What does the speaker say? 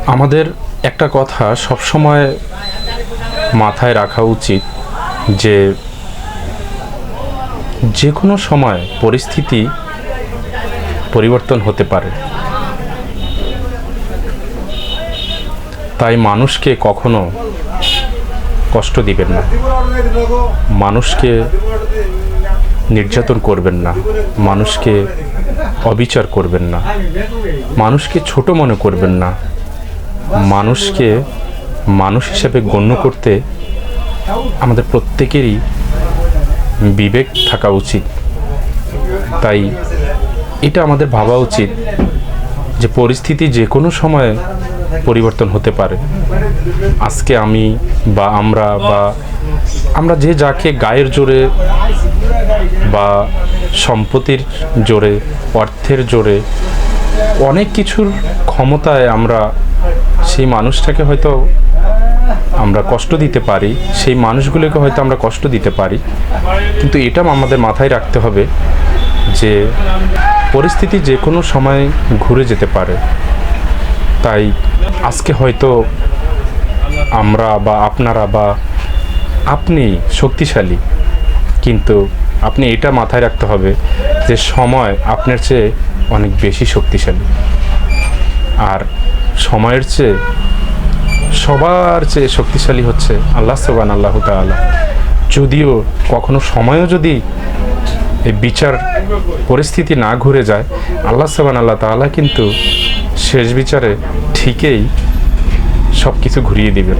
আমাদের একটা কথা সবসময় মাথায় রাখা উচিত যে যে কোনো সময় পরিস্থিতি পরিবর্তন হতে পারে। তাই মানুষকে কখনো কষ্ট দিবেন না, মানুষকে নির্যাতন করবেন না, মানুষকে অবিচার করবেন না, মানুষকে ছোট মনে করবেন না। মানুষকে মানুষ হিসেবে গণ্য করতে আমাদের প্রত্যেকেরই বিবেক থাকা উচিত। তাই এটা আমাদের ভাবা উচিত যে পরিস্থিতি যে কোনো সময় পরিবর্তন হতে পারে। আজকে আমি বা আমরা যে যাকে গায়ের জোরে বা সম্পত্তির জোরে, অর্থের জোরে, অনেক কিছুর ক্ষমতায় আমরা সেই মানুষটাকে হয়তো আমরা কষ্ট দিতে পারি, সেই মানুষগুলোকে হয়তো আমরা কষ্ট দিতে পারি, কিন্তু এটা আমাদের মাথায় রাখতে হবে যে পরিস্থিতি যে কোনো সময় ঘুরে যেতে পারে। তাই আজকে হয়তো আমরা বা আপনারা বা আপনি শক্তিশালী, কিন্তু আপনি এটা মাথায় রাখতে হবে যে সময় আপনার চেয়ে অনেক বেশি শক্তিশালী। আর সময়ের চেয়ে সবার চেয়ে শক্তিশালী হচ্ছে আল্লাহ সুবহানাহু ওয়া তাআলা। যদিও কখনো সময়ও যদি এই বিচার পরিস্থিতি না ঘুরে যায়, আল্লাহ সুবহানাহু ওয়া তাআলা কিন্তু শেষ বিচারে ঠিকই সব কিছু ঘুরিয়ে দিবেন।